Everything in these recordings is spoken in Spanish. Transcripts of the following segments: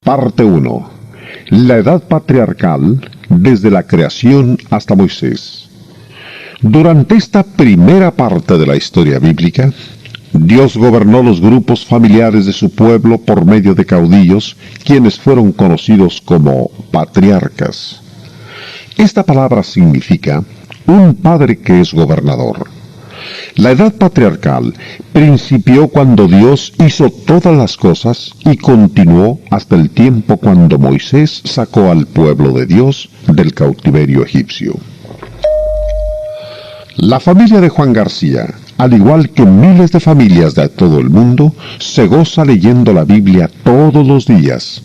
Parte 1. La edad patriarcal desde la creación hasta Moisés. Durante esta primera parte de la historia bíblica, Dios gobernó los grupos familiares de su pueblo por medio de caudillos, quienes fueron conocidos como patriarcas. Esta palabra significa un padre que es gobernador. La edad patriarcal principió cuando Dios hizo todas las cosas y continuó hasta el tiempo cuando Moisés sacó al pueblo de Dios del cautiverio egipcio. La familia de Juan García, al igual que miles de familias de todo el mundo, se goza leyendo la Biblia todos los días.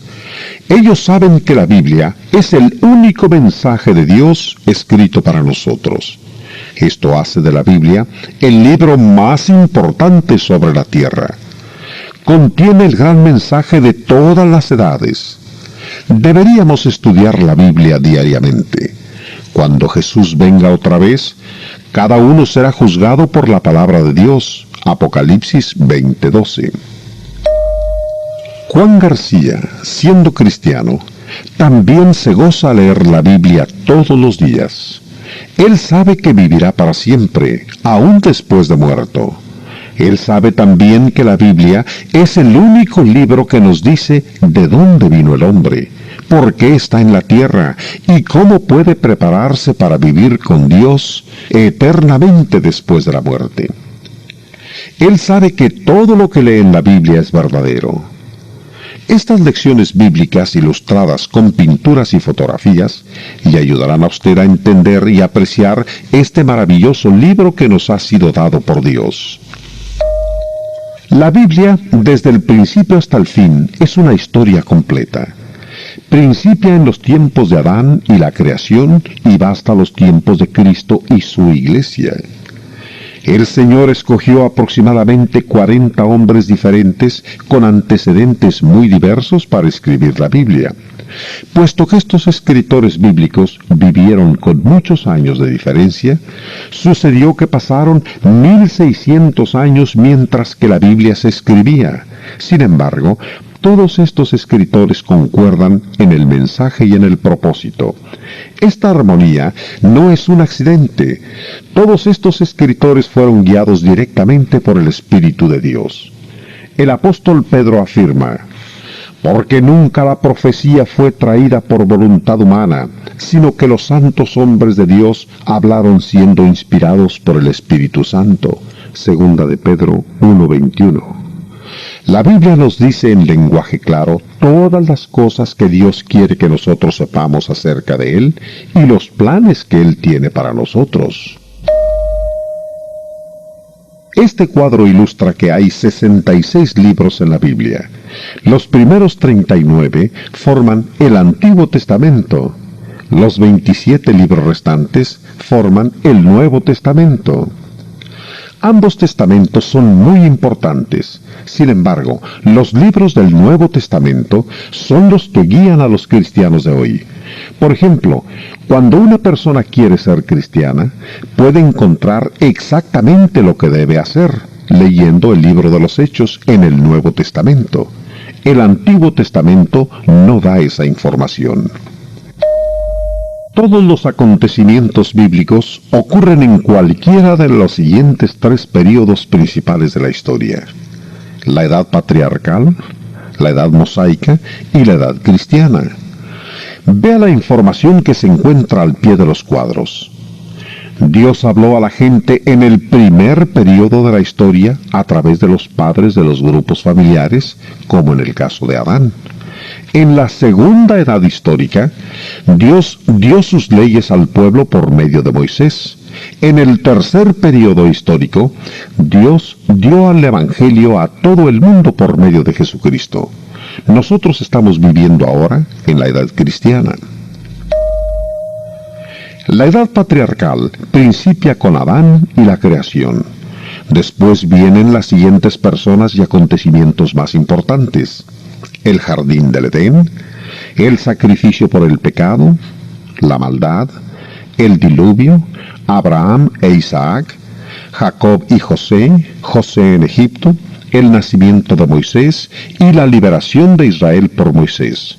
Ellos saben que la Biblia es el único mensaje de Dios escrito para nosotros. Esto hace de la Biblia el libro más importante sobre la tierra. Contiene el gran mensaje de todas las edades. Deberíamos estudiar la Biblia diariamente. Cuando Jesús venga otra vez, cada uno será juzgado por la palabra de Dios. Apocalipsis 20:12. Juan García, siendo cristiano, también se goza a leer la Biblia todos los días. Él sabe que vivirá para siempre, aún después de muerto. Él sabe también que la Biblia es el único libro que nos dice de dónde vino el hombre, por qué está en la tierra y cómo puede prepararse para vivir con Dios eternamente después de la muerte. Él sabe que todo lo que lee en la Biblia es verdadero. Estas lecciones bíblicas ilustradas con pinturas y fotografías le ayudarán a usted a entender y apreciar este maravilloso libro que nos ha sido dado por Dios. La Biblia, desde el principio hasta el fin, es una historia completa. Principia en los tiempos de Adán y la creación y va hasta los tiempos de Cristo y su iglesia. El Señor escogió aproximadamente 40 hombres diferentes con antecedentes muy diversos para escribir la Biblia. Puesto que estos escritores bíblicos vivieron con muchos años de diferencia, sucedió que pasaron 1600 años mientras que la Biblia se escribía. Sin embargo, todos estos escritores concuerdan en el mensaje y en el propósito. Esta armonía no es un accidente. Todos estos escritores fueron guiados directamente por el Espíritu de Dios. El apóstol Pedro afirma: porque nunca la profecía fue traída por voluntad humana, sino que los santos hombres de Dios hablaron siendo inspirados por el Espíritu Santo. Segunda de Pedro 1:21. La Biblia nos dice en lenguaje claro todas las cosas que Dios quiere que nosotros sepamos acerca de Él y los planes que Él tiene para nosotros. Este cuadro ilustra que hay 66 libros en la Biblia. Los primeros 39 forman el Antiguo Testamento. Los 27 libros restantes forman el Nuevo Testamento. Ambos testamentos son muy importantes. Sin embargo, los libros del Nuevo Testamento son los que guían a los cristianos de hoy. Por ejemplo, cuando una persona quiere ser cristiana, puede encontrar exactamente lo que debe hacer, leyendo el libro de los Hechos en el Nuevo Testamento. El Antiguo Testamento no da esa información. Todos los acontecimientos bíblicos ocurren en cualquiera de los siguientes 3 períodos principales de la historia: la edad patriarcal, la edad mosaica y la edad cristiana. Vea la información que se encuentra al pie de los cuadros. Dios habló a la gente en el primer período de la historia a través de los padres de los grupos familiares, como en el caso de Adán. En la segunda edad histórica, Dios dio sus leyes al pueblo por medio de Moisés. En el tercer período histórico, Dios dio al Evangelio a todo el mundo por medio de Jesucristo. Nosotros estamos viviendo ahora en la edad cristiana. La edad patriarcal principia con Adán y la creación. Después vienen las siguientes personas y acontecimientos más importantes: el jardín del Edén, el sacrificio por el pecado, la maldad, el diluvio, Abraham e Isaac, Jacob y José, José en Egipto, el nacimiento de Moisés y la liberación de Israel por Moisés.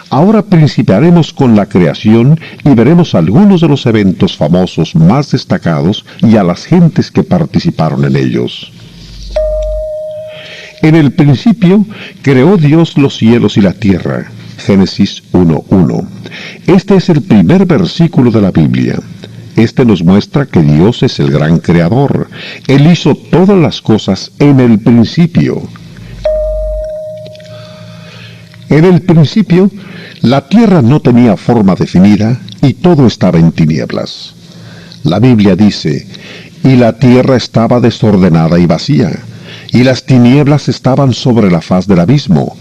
Ahora principiaremos con la creación y veremos algunos de los eventos famosos más destacados y a las gentes que participaron en ellos. En el principio creó Dios los cielos y la tierra. Génesis 1:1. Este es el primer versículo de la Biblia. Este nos muestra que Dios es el gran creador. Él hizo todas las cosas en el principio. En el principio, la tierra no tenía forma definida y todo estaba en tinieblas. La Biblia dice, y la tierra estaba desordenada y vacía, y las tinieblas estaban sobre la faz del abismo,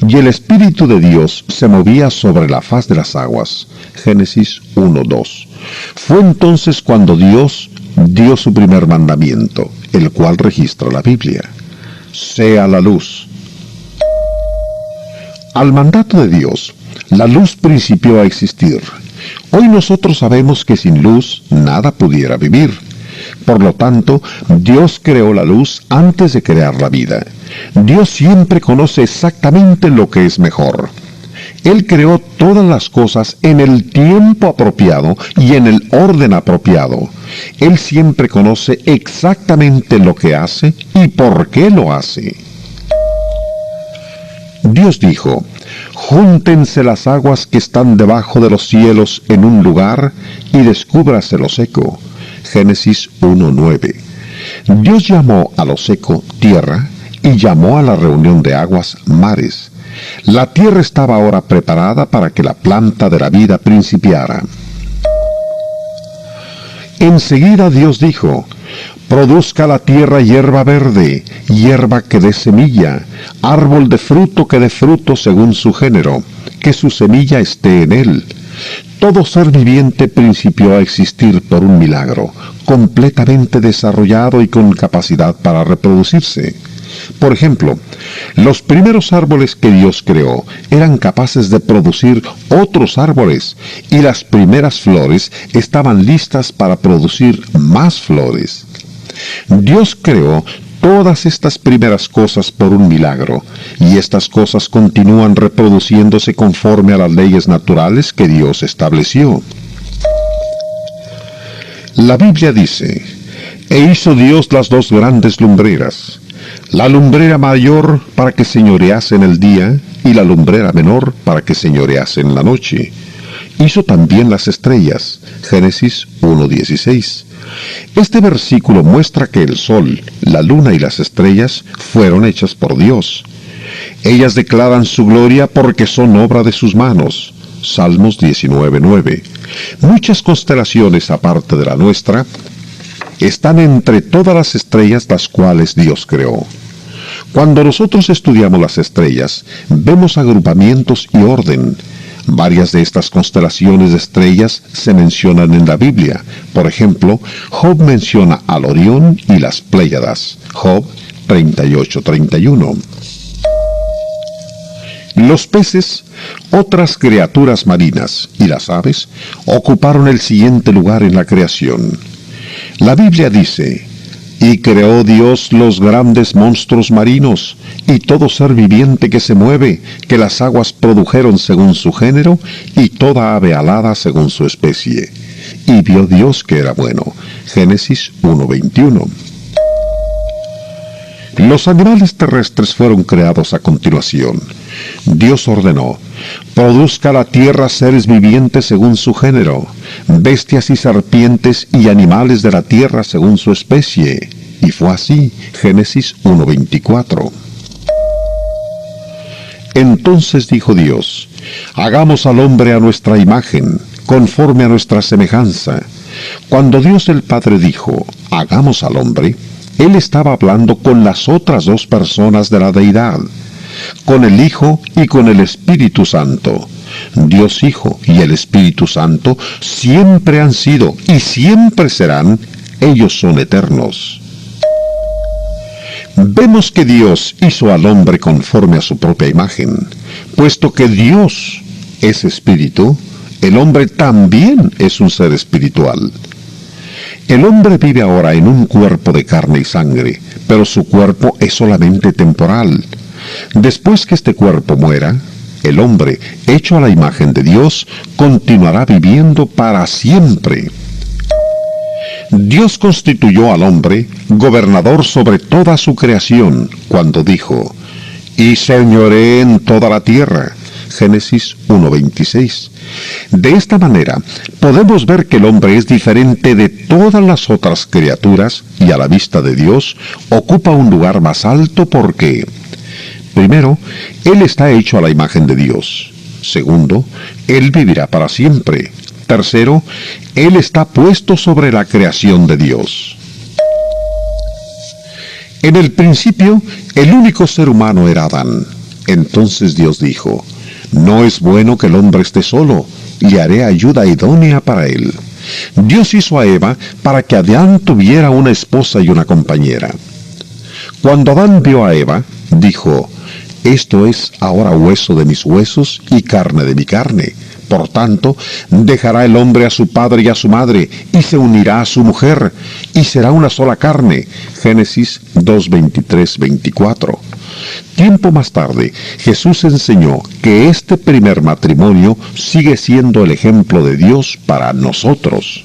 y el Espíritu de Dios se movía sobre la faz de las aguas. Génesis 1:2. Fue entonces cuando Dios dio su primer mandamiento, el cual registra la Biblia. Sea la luz. Al mandato de Dios, la luz principió a existir. Hoy nosotros sabemos que sin luz nada pudiera vivir. Por lo tanto, Dios creó la luz antes de crear la vida. Dios siempre conoce exactamente lo que es mejor. Él creó todas las cosas en el tiempo apropiado y en el orden apropiado. Él siempre conoce exactamente lo que hace y por qué lo hace. Dios dijo, júntense las aguas que están debajo de los cielos en un lugar y descúbrase lo seco. Génesis 1:9. Dios llamó a lo seco tierra y llamó a la reunión de aguas mares. La tierra estaba ahora preparada para que la planta de la vida principiara. Enseguida Dios dijo, produzca la tierra hierba verde, hierba que dé semilla, árbol de fruto que dé fruto según su género, que su semilla esté en él. Todo ser viviente principió a existir por un milagro, completamente desarrollado y con capacidad para reproducirse. Por ejemplo, los primeros árboles que Dios creó eran capaces de producir otros árboles, y las primeras flores estaban listas para producir más flores. Dios creó todas estas primeras cosas por un milagro, y estas cosas continúan reproduciéndose conforme a las leyes naturales que Dios estableció. La Biblia dice, e hizo Dios las dos grandes lumbreras, la lumbrera mayor para que señorease en el día, y la lumbrera menor para que señorease en la noche. Hizo también las estrellas. Génesis 1:16. Este versículo muestra que el sol, la luna y las estrellas fueron hechas por Dios. Ellas declaran su gloria porque son obra de sus manos. Salmos 19:9. Muchas constelaciones aparte de la nuestra están entre todas las estrellas las cuales Dios creó. Cuando nosotros estudiamos las estrellas, vemos agrupamientos y orden. Varias de estas constelaciones de estrellas se mencionan en la Biblia. Por ejemplo, Job menciona al Orión y las Pléyadas. Job 38:31. Los peces, otras criaturas marinas y las aves ocuparon el siguiente lugar en la creación. La Biblia dice, y creó Dios los grandes monstruos marinos, y todo ser viviente que se mueve, que las aguas produjeron según su género, y toda ave alada según su especie. Y vio Dios que era bueno. Génesis 1:21. Los animales terrestres fueron creados a continuación. Dios ordenó, produzca la tierra seres vivientes según su género, bestias y serpientes y animales de la tierra según su especie. Y fue así. Génesis 1:24. Entonces dijo Dios, hagamos al hombre a nuestra imagen, conforme a nuestra semejanza. Cuando Dios el Padre dijo, hagamos al hombre, Él estaba hablando con las otras dos personas de la deidad, con el Hijo y con el Espíritu Santo. Dios Hijo y el Espíritu Santo siempre han sido y siempre serán, ellos son eternos. Vemos que Dios hizo al hombre conforme a su propia imagen. Puesto que Dios es espíritu, el hombre también es un ser espiritual. El hombre vive ahora en un cuerpo de carne y sangre, pero su cuerpo es solamente temporal. Después que este cuerpo muera, el hombre, hecho a la imagen de Dios, continuará viviendo para siempre. Dios constituyó al hombre gobernador sobre toda su creación, cuando dijo, «Y señoreé en toda la tierra». Génesis 1:26. De esta manera, podemos ver que el hombre es diferente de todas las otras criaturas y a la vista de Dios ocupa un lugar más alto porque, primero, Él está hecho a la imagen de Dios. Segundo, Él vivirá para siempre. Tercero, Él está puesto sobre la creación de Dios. En el principio, el único ser humano era Adán. Entonces Dios dijo, «No es bueno que el hombre esté solo, le haré ayuda idónea para él». Dios hizo a Eva para que Adán tuviera una esposa y una compañera. Cuando Adán vio a Eva, dijo, «Esto es ahora hueso de mis huesos y carne de mi carne. Por tanto, dejará el hombre a su padre y a su madre, y se unirá a su mujer, y será una sola carne». Génesis 2:23-24. Tiempo más tarde, Jesús enseñó que este primer matrimonio sigue siendo el ejemplo de Dios para nosotros.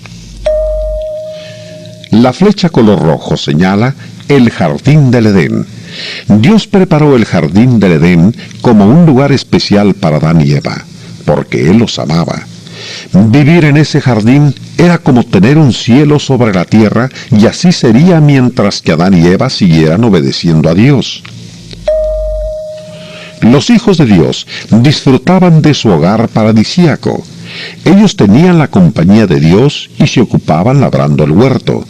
La flecha color rojo señala el jardín del Edén. Dios preparó el jardín del Edén como un lugar especial para Adán y Eva, porque Él los amaba. Vivir en ese jardín era como tener un cielo sobre la tierra, y así sería mientras que Adán y Eva siguieran obedeciendo a Dios. Los hijos de Dios disfrutaban de su hogar paradisíaco. Ellos tenían la compañía de Dios y se ocupaban labrando el huerto.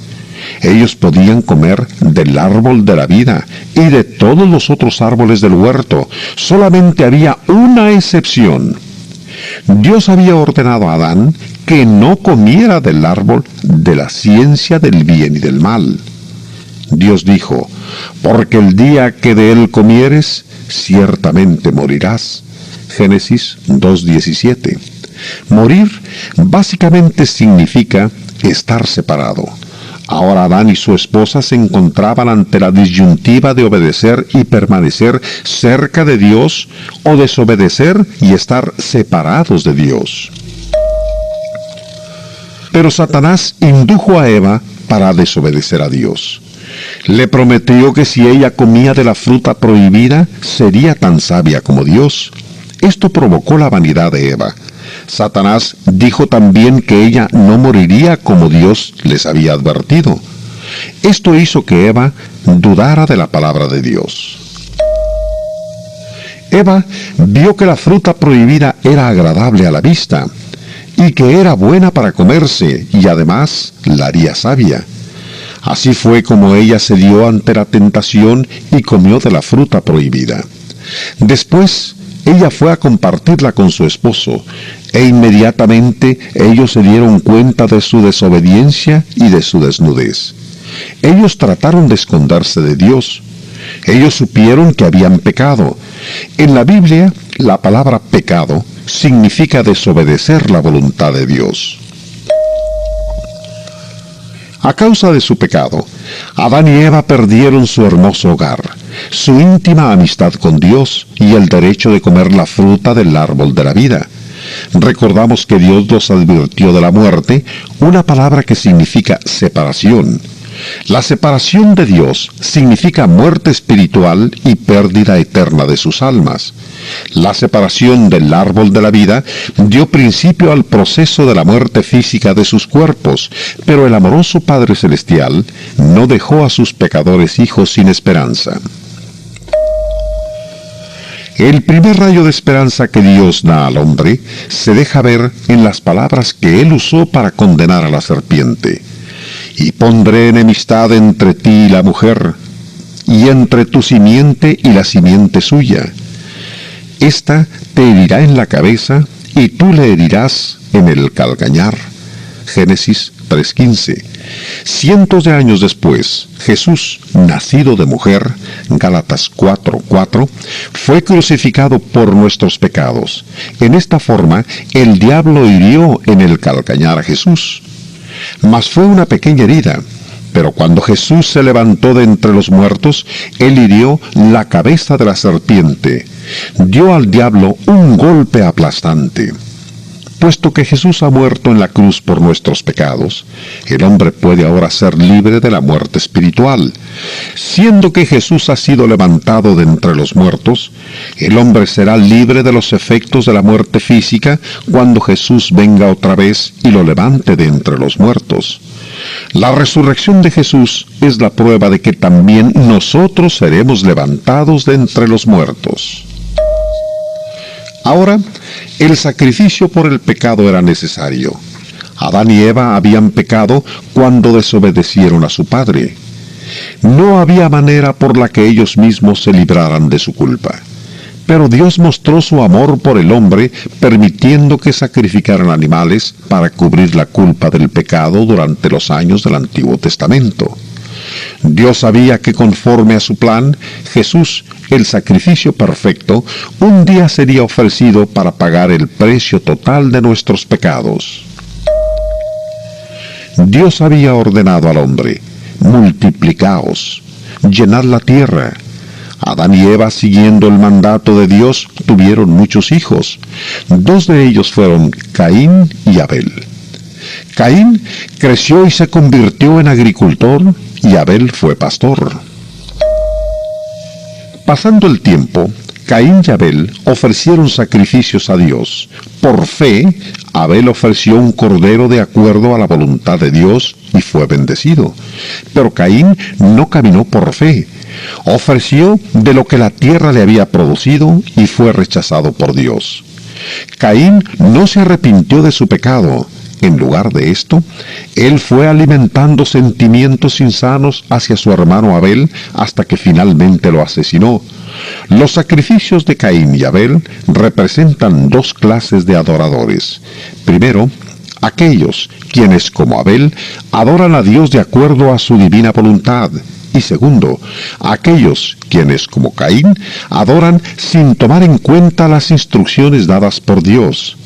Ellos podían comer del árbol de la vida y de todos los otros árboles del huerto. Solamente había una excepción. Dios había ordenado a Adán que no comiera del árbol de la ciencia del bien y del mal. Dios dijo, «Porque el día que de él comieres, ciertamente morirás». Génesis 2:17. Morir básicamente significa estar separado. Ahora Adán y su esposa se encontraban ante la disyuntiva de obedecer y permanecer cerca de Dios, o desobedecer y estar separados de Dios. Pero Satanás indujo a Eva para desobedecer a Dios. Le prometió que si ella comía de la fruta prohibida, sería tan sabia como Dios. Esto provocó la vanidad de Eva. Satanás dijo también que ella no moriría como Dios les había advertido. Esto hizo que Eva dudara de la palabra de Dios. Eva vio que la fruta prohibida era agradable a la vista y que era buena para comerse, y además la haría sabia. Así fue como ella cedió ante la tentación y comió de la fruta prohibida. Después, ella fue a compartirla con su esposo, e inmediatamente ellos se dieron cuenta de su desobediencia y de su desnudez. Ellos trataron de esconderse de Dios. Ellos supieron que habían pecado. En la Biblia, la palabra pecado significa desobedecer la voluntad de Dios. A causa de su pecado, Adán y Eva perdieron su hermoso hogar, su íntima amistad con Dios y el derecho de comer la fruta del árbol de la vida. Recordamos que Dios los advirtió de la muerte, una palabra que significa separación. La separación de Dios significa muerte espiritual y pérdida eterna de sus almas. La separación del árbol de la vida dio principio al proceso de la muerte física de sus cuerpos, pero el amoroso Padre Celestial no dejó a sus pecadores hijos sin esperanza. El primer rayo de esperanza que Dios da al hombre se deja ver en las palabras que Él usó para condenar a la serpiente. «Y pondré enemistad entre ti y la mujer, y entre tu simiente y la simiente suya. Esta te herirá en la cabeza, y tú le herirás en el calcañar». Génesis 3:15. Cientos de años después, Jesús, nacido de mujer, Gálatas 4:4, fue crucificado por nuestros pecados. En esta forma, el diablo hirió en el calcañar a Jesús. mas fue una pequeña herida. Pero cuando Jesús se levantó de entre los muertos, él hirió la cabeza de la serpiente, dio al diablo un golpe aplastante. Puesto que Jesús ha muerto en la cruz por nuestros pecados, el hombre puede ahora ser libre de la muerte espiritual. Siendo que Jesús ha sido levantado de entre los muertos, el hombre será libre de los efectos de la muerte física cuando Jesús venga otra vez y lo levante de entre los muertos. La resurrección de Jesús es la prueba de que también nosotros seremos levantados de entre los muertos. Ahora, el sacrificio por el pecado era necesario. Adán y Eva habían pecado cuando desobedecieron a su padre. No había manera por la que ellos mismos se libraran de su culpa. Pero Dios mostró su amor por el hombre, permitiendo que sacrificaran animales para cubrir la culpa del pecado durante los años del Antiguo Testamento. Dios sabía que conforme a su plan, Jesús, el sacrificio perfecto, un día sería ofrecido para pagar el precio total de nuestros pecados. Dios había ordenado al hombre: multiplicaos, llenad la tierra. Adán y Eva, siguiendo el mandato de Dios, tuvieron muchos hijos. 2 de ellos fueron Caín y Abel. Caín creció y se convirtió en agricultor, y Abel fue pastor. Pasando el tiempo, Caín y Abel ofrecieron sacrificios a Dios. Por fe, Abel ofreció un cordero de acuerdo a la voluntad de Dios y fue bendecido. Pero Caín no caminó por fe. Ofreció de lo que la tierra le había producido y fue rechazado por Dios. Caín no se arrepintió de su pecado. En lugar de esto, él fue alimentando sentimientos insanos hacia su hermano Abel hasta que finalmente lo asesinó. Los sacrificios de Caín y Abel representan 2 clases de adoradores. Primero, aquellos quienes, como Abel, adoran a Dios de acuerdo a su divina voluntad. Y segundo, aquellos quienes, como Caín, adoran sin tomar en cuenta las instrucciones dadas por Dios.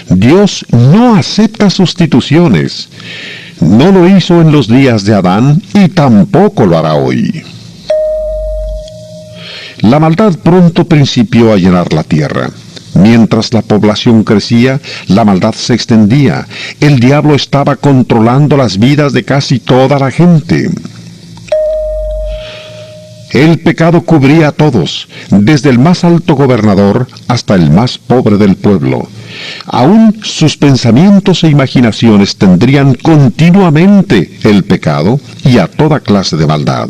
Dios no acepta sustituciones. No lo hizo en los días de Adán y tampoco lo hará hoy. La maldad pronto principió a llenar la tierra. Mientras la población crecía, la maldad se extendía. El diablo estaba controlando las vidas de casi toda la gente. El pecado cubría a todos, desde el más alto gobernador hasta el más pobre del pueblo. Aún sus pensamientos e imaginaciones tendrían continuamente el pecado y a toda clase de maldad.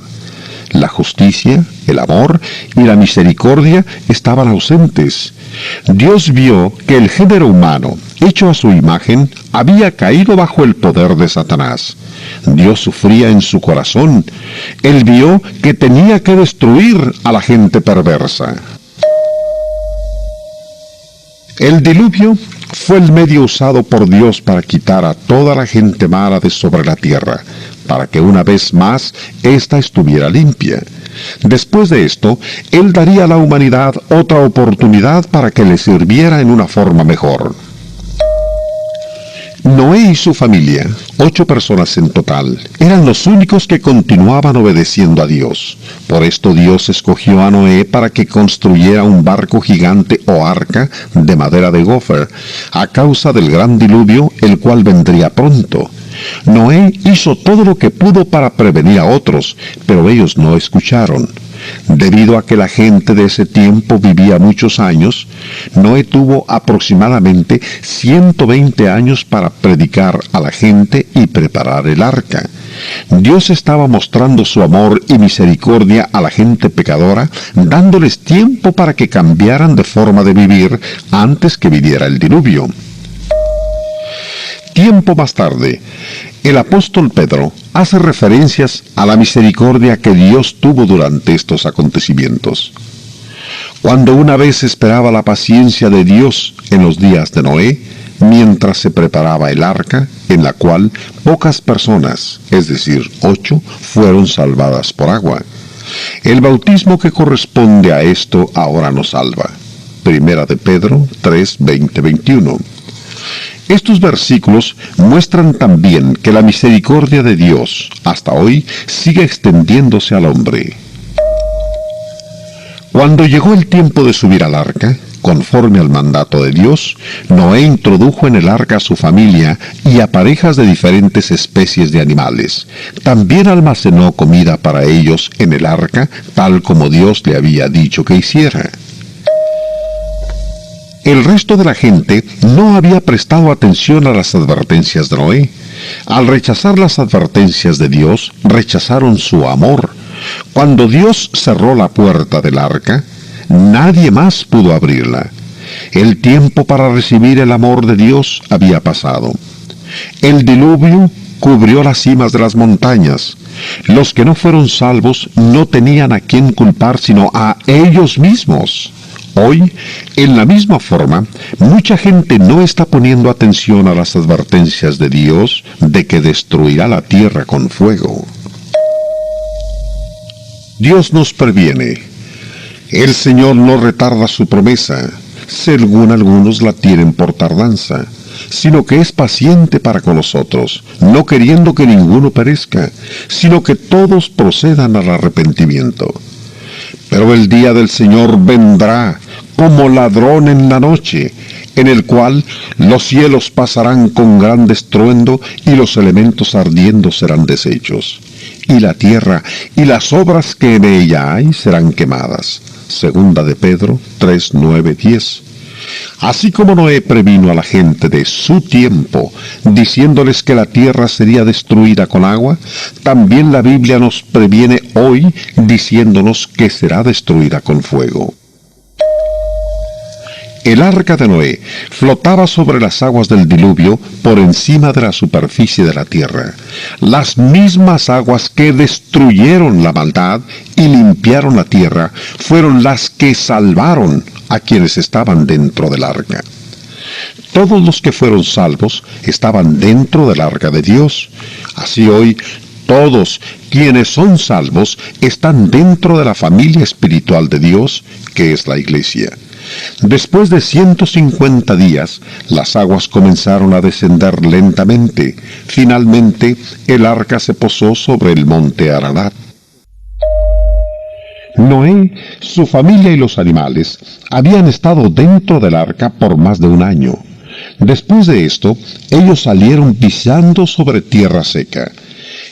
La justicia, el amor y la misericordia estaban ausentes. Dios vio que el género humano, hecho a su imagen, había caído bajo el poder de Satanás. Dios sufría en su corazón. Él vio que tenía que destruir a la gente perversa. El diluvio fue el medio usado por Dios para quitar a toda la gente mala de sobre la tierra, para que una vez más ésta estuviera limpia. Después de esto, Él daría a la humanidad otra oportunidad para que le sirviera en una forma mejor. Noé y su familia, 8 personas en total, eran los únicos que continuaban obedeciendo a Dios. Por esto Dios escogió a Noé para que construyera un barco gigante o arca de madera de gofer, a causa del gran diluvio, el cual vendría pronto. Noé hizo todo lo que pudo para prevenir a otros, pero ellos no escucharon. Debido a que la gente de ese tiempo vivía muchos años, Noé tuvo aproximadamente 120 años para predicar a la gente y preparar el arca. Dios estaba mostrando su amor y misericordia a la gente pecadora, dándoles tiempo para que cambiaran de forma de vivir antes que viniera el diluvio. Tiempo más tarde, el apóstol Pedro hace referencias a la misericordia que Dios tuvo durante estos acontecimientos. Cuando una vez esperaba la paciencia de Dios en los días de Noé, mientras se preparaba el arca, en la cual pocas personas, es decir, 8, fueron salvadas por agua. El bautismo que corresponde a esto ahora nos salva. Primera de Pedro 3, 20, 21. Estos versículos muestran también que la misericordia de Dios, hasta hoy, sigue extendiéndose al hombre. Cuando llegó el tiempo de subir al arca, conforme al mandato de Dios, Noé introdujo en el arca a su familia y a parejas de diferentes especies de animales. También almacenó comida para ellos en el arca, tal como Dios le había dicho que hiciera. El resto de la gente no había prestado atención a las advertencias de Noé. Al rechazar las advertencias de Dios, rechazaron su amor. Cuando Dios cerró la puerta del arca, nadie más pudo abrirla. El tiempo para recibir el amor de Dios había pasado. El diluvio cubrió las cimas de las montañas. Los que no fueron salvos no tenían a quién culpar sino a ellos mismos. Hoy, en la misma forma, mucha gente no está poniendo atención a las advertencias de Dios de que destruirá la tierra con fuego. Dios nos previene. El Señor no retarda su promesa, según algunos la tienen por tardanza, sino que es paciente para con nosotros, no queriendo que ninguno perezca, sino que todos procedan al arrepentimiento. Pero el día del Señor vendrá como ladrón en la noche, en el cual los cielos pasarán con gran estruendo y los elementos ardiendo serán deshechos, y la tierra y las obras que en ella hay serán quemadas. Segunda de Pedro 3, 9, 10. Así como Noé previno a la gente de su tiempo, diciéndoles que la tierra sería destruida con agua, también la Biblia nos previene hoy diciéndonos que será destruida con fuego. El arca de Noé flotaba sobre las aguas del diluvio por encima de la superficie de la tierra. Las mismas aguas que destruyeron la maldad y limpiaron la tierra fueron las que salvaron a quienes estaban dentro del arca. Todos los que fueron salvos estaban dentro del arca de Dios. Así hoy, todos quienes son salvos están dentro de la familia espiritual de Dios, que es la iglesia. Después de 150 días, las aguas comenzaron a descender lentamente. Finalmente, el arca se posó sobre el monte Ararat. Noé, su familia y los animales habían estado dentro del arca por más de un año. Después de esto, ellos salieron pisando sobre tierra seca.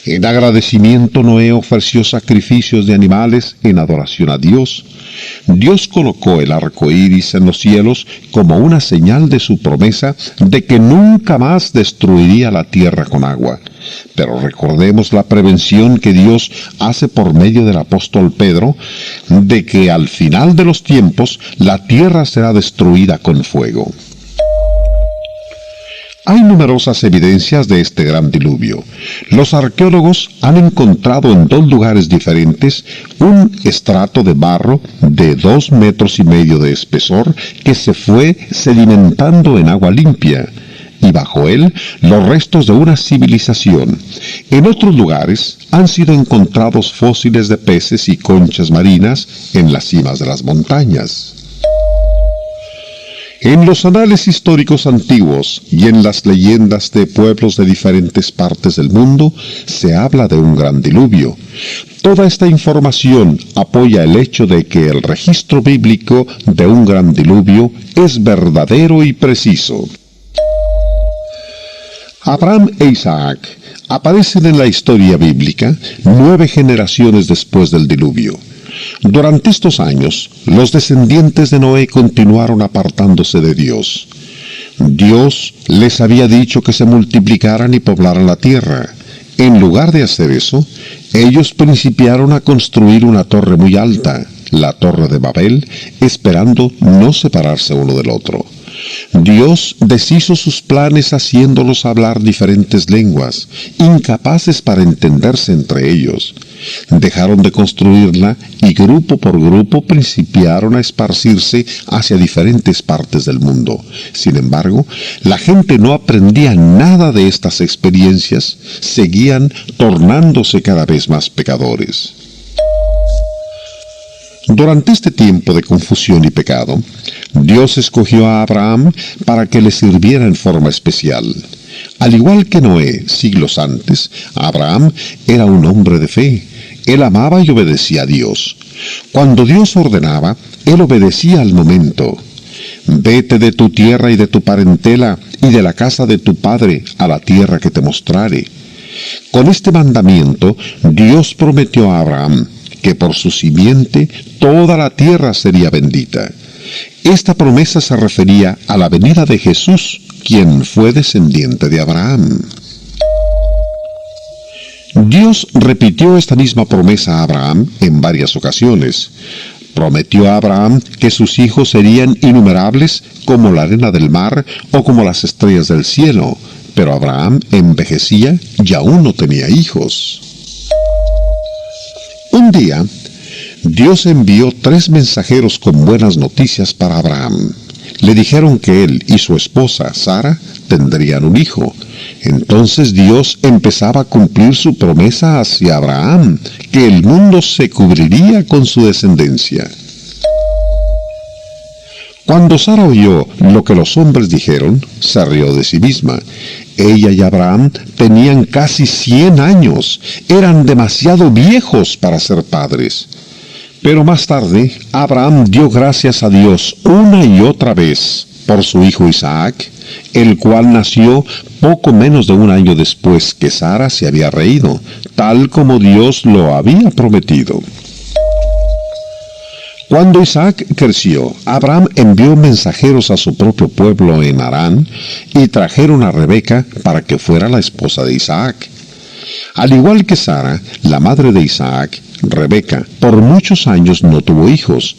En agradecimiento, Noé ofreció sacrificios de animales en adoración a Dios. Dios colocó el arco iris en los cielos como una señal de su promesa de que nunca más destruiría la tierra con agua. Pero recordemos la prevención que Dios hace por medio del apóstol Pedro, de que al final de los tiempos la tierra será destruida con fuego. Hay numerosas evidencias de este gran diluvio. Los arqueólogos han encontrado en 2 lugares diferentes un estrato de barro de 2,5 metros de espesor que se fue sedimentando en agua limpia, y bajo él los restos de una civilización. En otros lugares han sido encontrados fósiles de peces y conchas marinas en las cimas de las montañas. En los anales históricos antiguos y en las leyendas de pueblos de diferentes partes del mundo se habla de un gran diluvio. Toda esta información apoya el hecho de que el registro bíblico de un gran diluvio es verdadero y preciso. Abraham e Isaac aparecen en la historia bíblica 9 generaciones después del diluvio. Durante estos años, los descendientes de Noé continuaron apartándose de Dios. Dios les había dicho que se multiplicaran y poblaran la tierra. En lugar de hacer eso, ellos principiaron a construir una torre muy alta, la Torre de Babel, esperando no separarse uno del otro. Dios deshizo sus planes haciéndolos hablar diferentes lenguas, incapaces para entenderse entre ellos. Dejaron de construirla y grupo por grupo principiaron a esparcirse hacia diferentes partes del mundo. Sin embargo, la gente no aprendía nada de estas experiencias, seguían tornándose cada vez más pecadores. Durante este tiempo de confusión y pecado, Dios escogió a Abraham para que le sirviera en forma especial. Al igual que Noé, siglos antes, Abraham era un hombre de fe. Él amaba y obedecía a Dios. Cuando Dios ordenaba, él obedecía al momento. Vete de tu tierra y de tu parentela y de la casa de tu padre a la tierra que te mostrare. Con este mandamiento, Dios prometió a Abraham que por su simiente toda la tierra sería bendita. Esta promesa se refería a la venida de Jesús, quien fue descendiente de Abraham. Dios repitió esta misma promesa a Abraham en varias ocasiones. Prometió a Abraham que sus hijos serían innumerables como la arena del mar o como las estrellas del cielo, pero Abraham envejecía y aún no tenía hijos. Un día, Dios envió 3 mensajeros con buenas noticias para Abraham. Le dijeron que él y su esposa, Sara, tendrían un hijo. Entonces Dios empezaba a cumplir su promesa hacia Abraham, que el mundo se cubriría con su descendencia. Cuando Sara oyó lo que los hombres dijeron, se rió de sí misma. Ella y Abraham tenían casi 100 años, eran demasiado viejos para ser padres. Pero más tarde, Abraham dio gracias a Dios una y otra vez por su hijo Isaac, el cual nació poco menos de 1 año después que Sara se había reído, tal como Dios lo había prometido. Cuando Isaac creció, Abraham envió mensajeros a su propio pueblo en Harán y trajeron a Rebeca para que fuera la esposa de Isaac. Al igual que Sara, la madre de Isaac, Rebeca, por muchos años no tuvo hijos.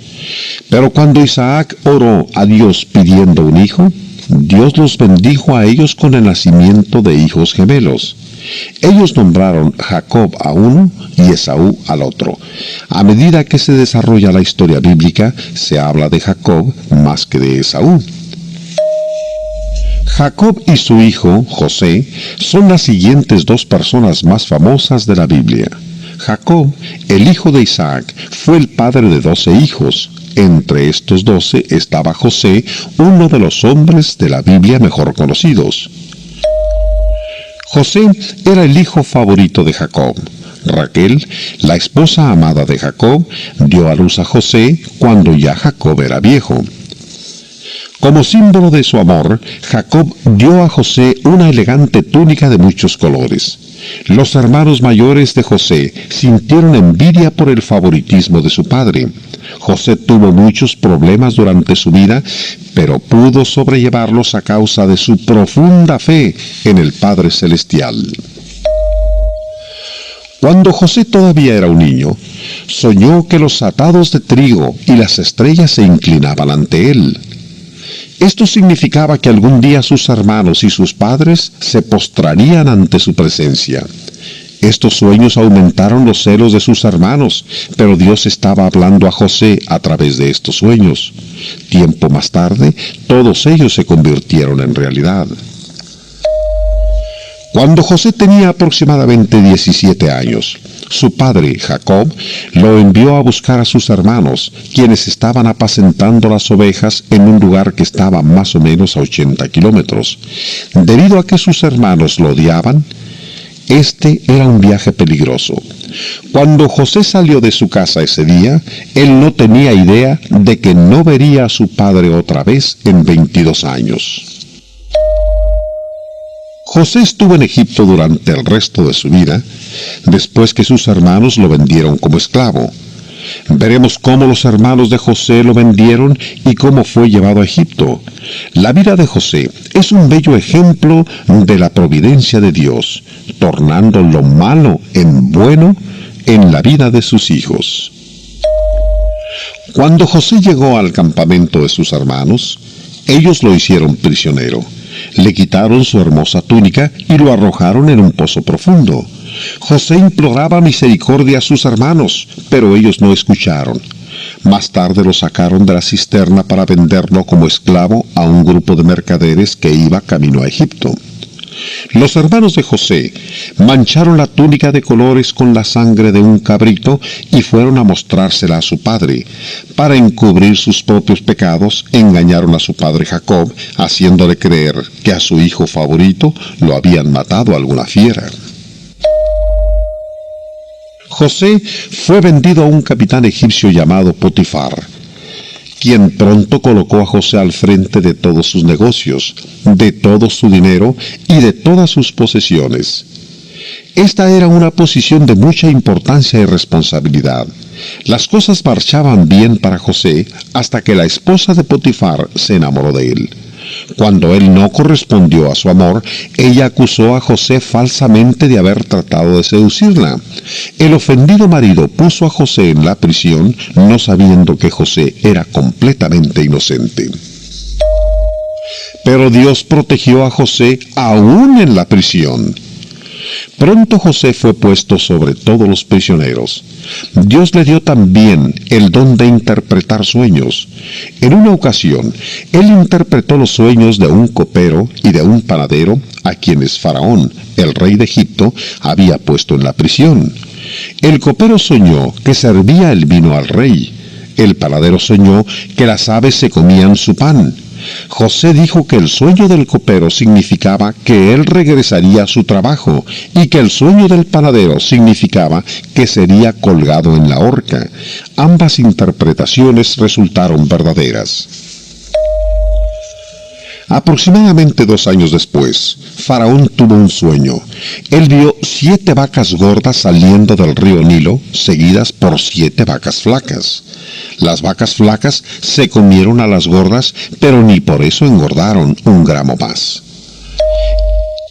Pero cuando Isaac oró a Dios pidiendo un hijo, Dios los bendijo a ellos con el nacimiento de hijos gemelos. Ellos nombraron Jacob a uno y Esaú al otro. A medida que se desarrolla la historia bíblica, se habla de Jacob más que de Esaú. Jacob y su hijo, José, son las siguientes 2 personas más famosas de la Biblia. Jacob, el hijo de Isaac, fue el padre de 12 hijos. Entre estos 12 estaba José, uno de los hombres de la Biblia mejor conocidos. José era el hijo favorito de Jacob. Raquel, la esposa amada de Jacob, dio a luz a José cuando ya Jacob era viejo. Como símbolo de su amor, Jacob dio a José una elegante túnica de muchos colores. Los hermanos mayores de José sintieron envidia por el favoritismo de su padre. José tuvo muchos problemas durante su vida, pero pudo sobrellevarlos a causa de su profunda fe en el Padre Celestial. Cuando José todavía era un niño, soñó que los atados de trigo y las estrellas se inclinaban ante él. Esto significaba que algún día sus hermanos y sus padres se postrarían ante su presencia. Estos sueños aumentaron los celos de sus hermanos, pero Dios estaba hablando a José a través de estos sueños. Tiempo más tarde, todos ellos se convirtieron en realidad. Cuando José tenía aproximadamente 17 años, su padre, Jacob, lo envió a buscar a sus hermanos, quienes estaban apacentando las ovejas en un lugar que estaba más o menos a 80 kilómetros. Debido a que sus hermanos lo odiaban, este era un viaje peligroso. Cuando José salió de su casa ese día, él no tenía idea de que no vería a su padre otra vez en 22 años. José estuvo en Egipto durante el resto de su vida, después que sus hermanos lo vendieron como esclavo. Veremos cómo los hermanos de José lo vendieron y cómo fue llevado a Egipto. La vida de José es un bello ejemplo de la providencia de Dios, tornando lo malo en bueno en la vida de sus hijos. Cuando José llegó al campamento de sus hermanos, ellos lo hicieron prisionero. Le quitaron su hermosa túnica y lo arrojaron en un pozo profundo. José imploraba misericordia a sus hermanos, pero ellos no escucharon. Más tarde lo sacaron de la cisterna para venderlo como esclavo a un grupo de mercaderes que iba camino a Egipto. Los hermanos de José mancharon la túnica de colores con la sangre de un cabrito y fueron a mostrársela a su padre. Para encubrir sus propios pecados, engañaron a su padre Jacob, haciéndole creer que a su hijo favorito lo habían matado alguna fiera. José fue vendido a un capitán egipcio llamado Potifar, quien pronto colocó a José al frente de todos sus negocios, de todo su dinero y de todas sus posesiones. Esta era una posición de mucha importancia y responsabilidad. Las cosas marchaban bien para José hasta que la esposa de Potifar se enamoró de él. Cuando él no correspondió a su amor, ella acusó a José falsamente de haber tratado de seducirla. El ofendido marido puso a José en la prisión, no sabiendo que José era completamente inocente. Pero Dios protegió a José aún en la prisión. Pronto José fue puesto sobre todos los prisioneros. Dios le dio también el don de interpretar sueños. En una ocasión, él interpretó los sueños de un copero y de un panadero a quienes Faraón, el rey de Egipto, había puesto en la prisión. El copero soñó que servía el vino al rey. El panadero soñó que las aves se comían su pan. José dijo que el sueño del copero significaba que él regresaría a su trabajo y que el sueño del panadero significaba que sería colgado en la horca. Ambas interpretaciones resultaron verdaderas. Aproximadamente 2 años después, Faraón tuvo un sueño. Él vio 7 vacas gordas saliendo del río Nilo, seguidas por 7 vacas flacas. Las vacas flacas se comieron a las gordas, pero ni por eso engordaron 1 gramo más.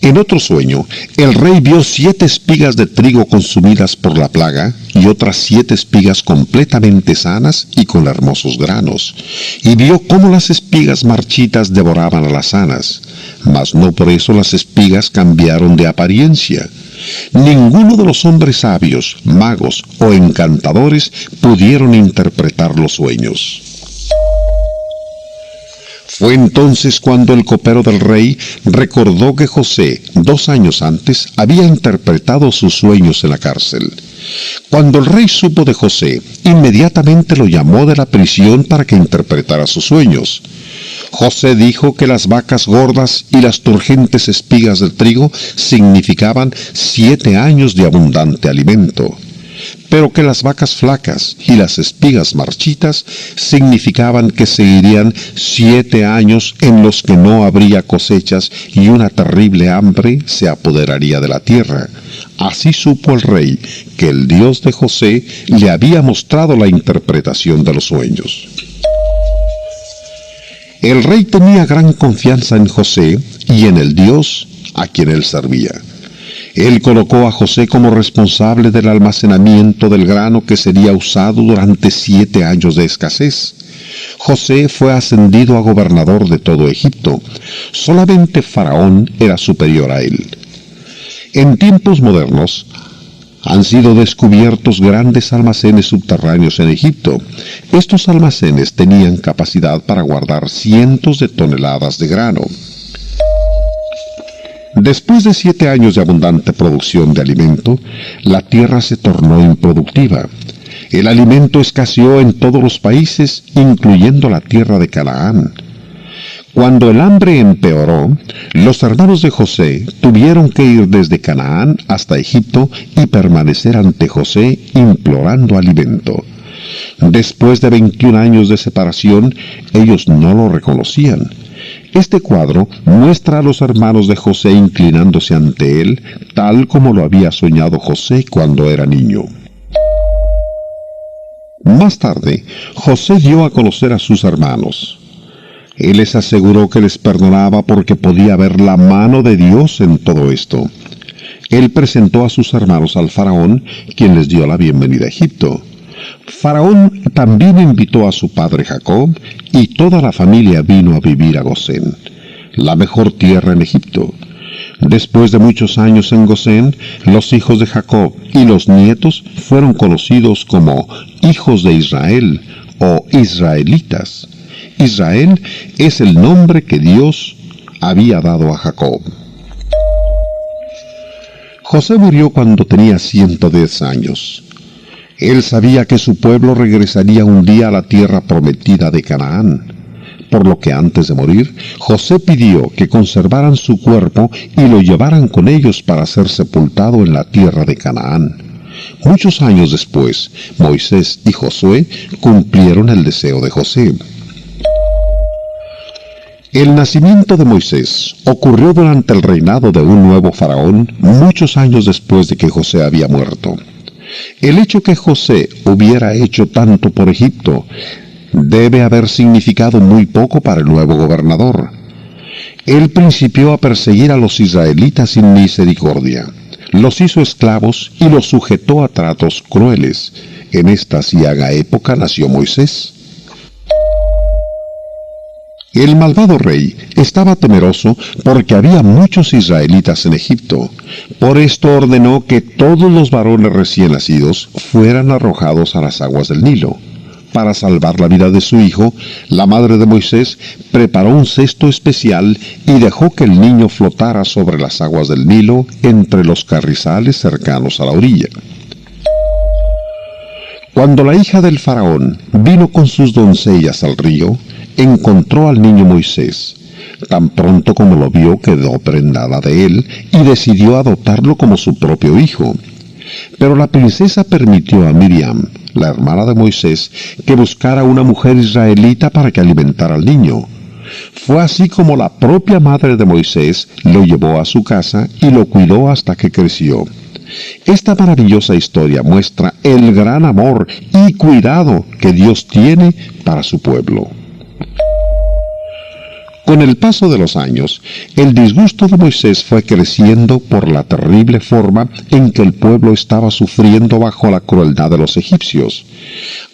En otro sueño, el rey vio 7 espigas de trigo consumidas por la plaga y otras 7 espigas completamente sanas y con hermosos granos. Y vio cómo las espigas marchitas devoraban a las sanas, mas no por eso las espigas cambiaron de apariencia. Ninguno de los hombres sabios, magos o encantadores pudieron interpretar los sueños. Fue entonces cuando el copero del rey recordó que José, 2 años antes, había interpretado sus sueños en la cárcel. Cuando el rey supo de José, inmediatamente lo llamó de la prisión para que interpretara sus sueños. José dijo que las vacas gordas y las turgentes espigas del trigo significaban 7 años de abundante alimento, pero que las vacas flacas y las espigas marchitas significaban que seguirían 7 años en los que no habría cosechas y una terrible hambre se apoderaría de la tierra. Así supo el rey que el Dios de José le había mostrado la interpretación de los sueños. El rey tenía gran confianza en José y en el Dios a quien él servía. Él colocó a José como responsable del almacenamiento del grano que sería usado durante 7 años de escasez. José fue ascendido a gobernador de todo Egipto. Solamente Faraón era superior a él. En tiempos modernos, han sido descubiertos grandes almacenes subterráneos en Egipto. Estos almacenes tenían capacidad para guardar cientos de toneladas de grano. Después de 7 años de abundante producción de alimento, la tierra se tornó improductiva. El alimento escaseó en todos los países, incluyendo la tierra de Canaán. Cuando el hambre empeoró, los hermanos de José tuvieron que ir desde Canaán hasta Egipto y permanecer ante José implorando alimento. Después de 21 años de separación, ellos no lo reconocían. Este cuadro muestra a los hermanos de José inclinándose ante él, tal como lo había soñado José cuando era niño. Más tarde, José dio a conocer a sus hermanos. Él les aseguró que les perdonaba porque podía ver la mano de Dios en todo esto. Él presentó a sus hermanos al faraón, quien les dio la bienvenida a Egipto. Faraón también invitó a su padre Jacob, y toda la familia vino a vivir a Gosén, la mejor tierra en Egipto. Después de muchos años en Gosén, los hijos de Jacob y los nietos fueron conocidos como hijos de Israel o israelitas. Israel es el nombre que Dios había dado a Jacob. José murió cuando tenía 110 años. Él sabía que su pueblo regresaría un día a la tierra prometida de Canaán, por lo que antes de morir, José pidió que conservaran su cuerpo y lo llevaran con ellos para ser sepultado en la tierra de Canaán. Muchos años después, Moisés y Josué cumplieron el deseo de José. El nacimiento de Moisés ocurrió durante el reinado de un nuevo faraón, muchos años después de que José había muerto. El hecho que José hubiera hecho tanto por Egipto debe haber significado muy poco para el nuevo gobernador. Él principió a perseguir a los israelitas sin misericordia. Los hizo esclavos y los sujetó a tratos crueles. En esta aciaga época nació Moisés. El malvado rey estaba temeroso porque había muchos israelitas en Egipto. Por esto ordenó que todos los varones recién nacidos fueran arrojados a las aguas del Nilo. Para salvar la vida de su hijo, la madre de Moisés preparó un cesto especial y dejó que el niño flotara sobre las aguas del Nilo entre los carrizales cercanos a la orilla. Cuando la hija del faraón vino con sus doncellas al río, encontró al niño Moisés. Tan pronto como lo vio, quedó prendada de él y decidió adoptarlo como su propio hijo. Pero la princesa permitió a Miriam, la hermana de Moisés, que buscara una mujer israelita para que alimentara al niño. Fue así como la propia madre de Moisés lo llevó a su casa y lo cuidó hasta que creció. Esta maravillosa historia muestra el gran amor y cuidado que Dios tiene para su pueblo. Con el paso de los años, el disgusto de Moisés fue creciendo por la terrible forma en que el pueblo estaba sufriendo bajo la crueldad de los egipcios.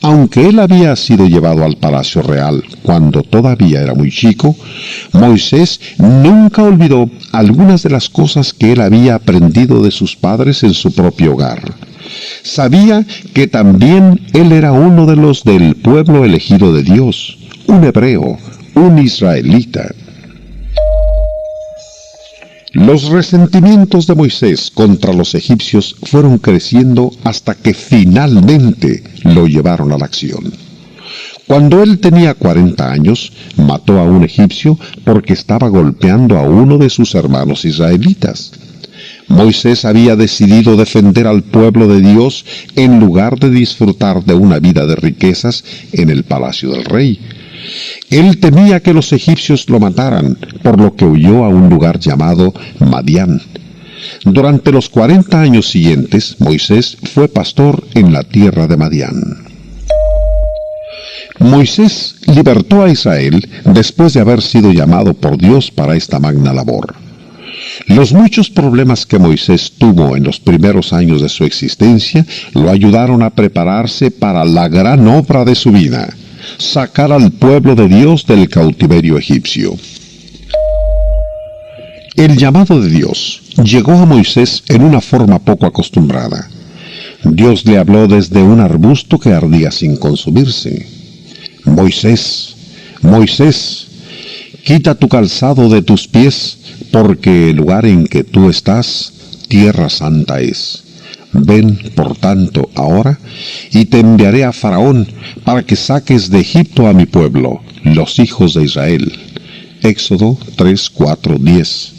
Aunque él había sido llevado al palacio real cuando todavía era muy chico, Moisés nunca olvidó algunas de las cosas que él había aprendido de sus padres en su propio hogar. Sabía que también él era uno de los del pueblo elegido de Dios, un hebreo, un israelita. Los resentimientos de Moisés contra los egipcios fueron creciendo hasta que finalmente lo llevaron a la acción. Cuando él tenía 40 años, mató a un egipcio porque estaba golpeando a uno de sus hermanos israelitas. Moisés había decidido defender al pueblo de Dios en lugar de disfrutar de una vida de riquezas en el palacio del rey. Él temía que los egipcios lo mataran, por lo que huyó a un lugar llamado Madián. Durante los 40 años siguientes, Moisés fue pastor en la tierra de Madián. Moisés libertó a Israel después de haber sido llamado por Dios para esta magna labor. Los muchos problemas que Moisés tuvo en los primeros años de su existencia lo ayudaron a prepararse para la gran obra de su vida: sacar al pueblo de Dios del cautiverio egipcio. El llamado de Dios llegó a Moisés en una forma poco acostumbrada. Dios le habló desde un arbusto que ardía sin consumirse. Moisés, Moisés, quita tu calzado de tus pies, porque el lugar en que tú estás, tierra santa es. Ven, por tanto, ahora, y te enviaré a Faraón, para que saques de Egipto a mi pueblo, los hijos de Israel. Éxodo 3, 4, 10.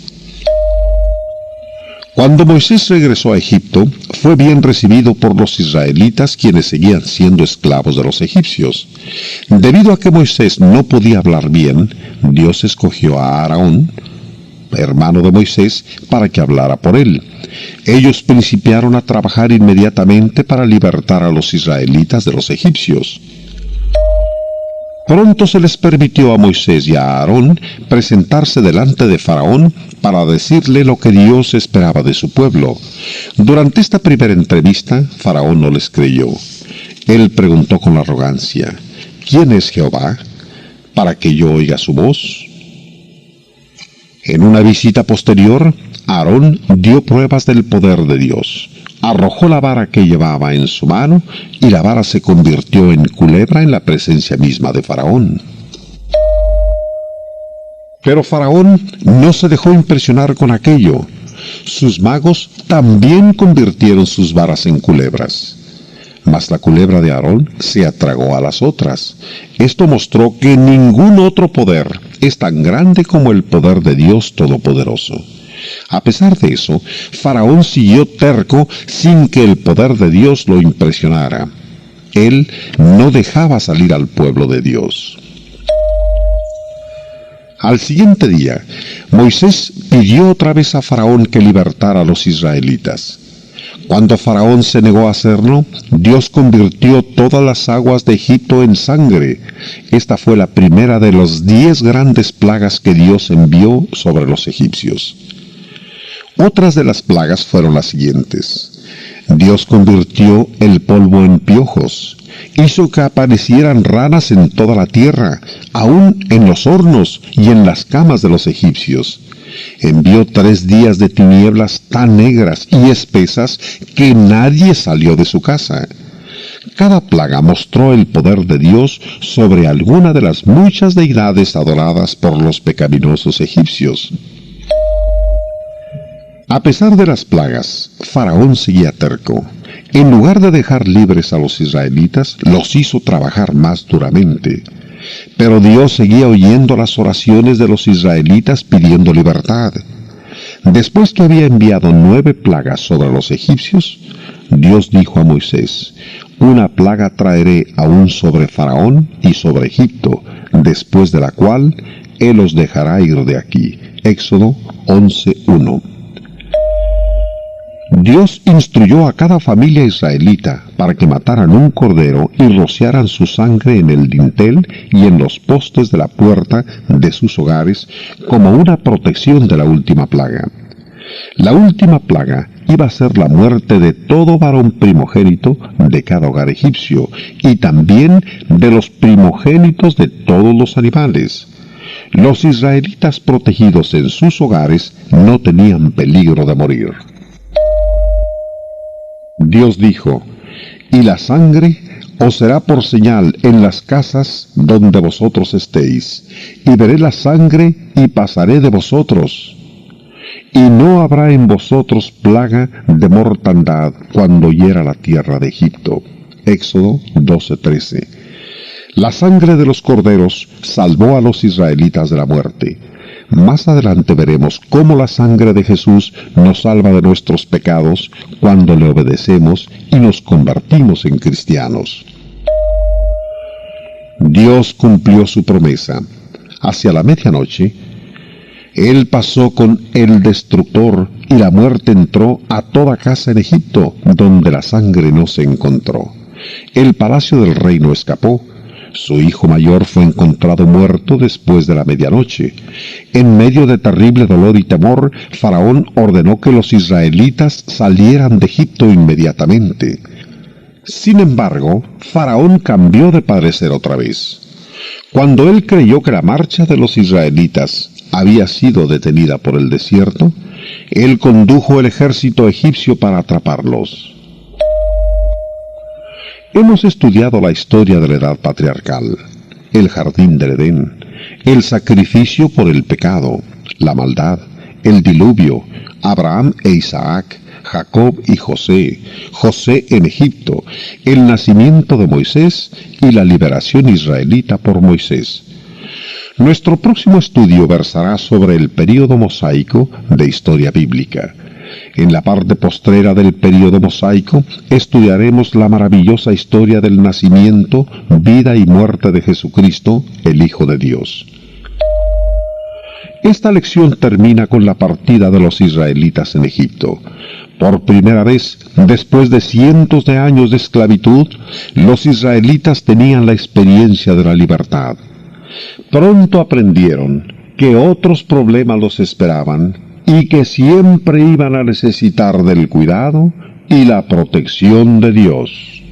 Cuando Moisés regresó a Egipto, fue bien recibido por los israelitas, quienes seguían siendo esclavos de los egipcios. Debido a que Moisés no podía hablar bien, Dios escogió a Aarón, hermano de Moisés, para que hablara por él. Ellos principiaron a trabajar inmediatamente para libertar a los israelitas de los egipcios. Pronto se les permitió a Moisés y a Aarón presentarse delante de Faraón para decirle lo que Dios esperaba de su pueblo. Durante esta primera entrevista, Faraón no les creyó. Él preguntó con arrogancia: ¿quién es Jehová, para que yo oiga su voz? En una visita posterior, Aarón dio pruebas del poder de Dios. Arrojó la vara que llevaba en su mano, y la vara se convirtió en culebra en la presencia misma de Faraón. Pero Faraón no se dejó impresionar con aquello. sus magos también convirtieron sus varas en culebras. Mas la culebra de Aarón se atragó a las otras. Esto mostró que ningún otro poder es tan grande como el poder de Dios Todopoderoso. A pesar de eso, Faraón siguió terco sin que el poder de Dios lo impresionara. Él no dejaba salir al pueblo de Dios. Al siguiente día, Moisés pidió otra vez a Faraón que libertara a los israelitas. Cuando Faraón se negó a hacerlo, Dios convirtió todas las aguas de Egipto en sangre. Esta fue la primera de las 10 grandes plagas que Dios envió sobre los egipcios. Otras de las plagas fueron las siguientes. Dios convirtió el polvo en piojos, hizo que aparecieran ranas en toda la tierra, aún en los hornos y en las camas de los egipcios. Envió 3 días de tinieblas tan negras y espesas que nadie salió de su casa. Cada plaga mostró el poder de Dios sobre alguna de las muchas deidades adoradas por los pecaminosos egipcios. A pesar de las plagas, Faraón seguía terco. En lugar de dejar libres a los israelitas, los hizo trabajar más duramente. Pero Dios seguía oyendo las oraciones de los israelitas pidiendo libertad. Después que había enviado 9 plagas sobre los egipcios, Dios dijo a Moisés: una plaga traeré aún sobre Faraón y sobre Egipto, después de la cual él os dejará ir de aquí. Éxodo 11:1. Dios instruyó a cada familia israelita para que mataran un cordero y rociaran su sangre en el dintel y en los postes de la puerta de sus hogares como una protección de la última plaga. La última plaga iba a ser la muerte de todo varón primogénito de cada hogar egipcio y también de los primogénitos de todos los animales. Los israelitas protegidos en sus hogares no tenían peligro de morir. Dios dijo: y la sangre os será por señal en las casas donde vosotros estéis, y veré la sangre y pasaré de vosotros. Y no habrá en vosotros plaga de mortandad cuando hiera la tierra de Egipto. Éxodo 12:13. La sangre de los corderos salvó a los israelitas de la muerte. Más adelante veremos cómo la sangre de Jesús nos salva de nuestros pecados cuando le obedecemos y nos convertimos en cristianos. Dios cumplió su promesa. Hacia la medianoche, Él pasó con el destructor y la muerte entró a toda casa en Egipto, donde la sangre no se encontró. El palacio del rey no escapó. Su hijo mayor fue encontrado muerto después de la medianoche. En medio de terrible dolor y temor, Faraón ordenó que los israelitas salieran de Egipto inmediatamente. Sin embargo, Faraón cambió de parecer otra vez. Cuando él creyó que la marcha de los israelitas había sido detenida por el desierto, él condujo el ejército egipcio para atraparlos. Hemos estudiado la historia de la edad patriarcal, el jardín del Edén, el sacrificio por el pecado, la maldad, el diluvio, Abraham e Isaac, Jacob y José, José en Egipto, el nacimiento de Moisés y la liberación israelita por Moisés. Nuestro próximo estudio versará sobre el período mosaico de historia bíblica. En la parte postrera del período mosaico estudiaremos la maravillosa historia del nacimiento, vida y muerte de Jesucristo, el Hijo de Dios. Esta lección termina con la partida de los israelitas en Egipto. Por primera vez, después de cientos de años de esclavitud, los israelitas tenían la experiencia de la libertad. Pronto aprendieron que otros problemas los esperaban y que siempre iban a necesitar del cuidado y la protección de Dios.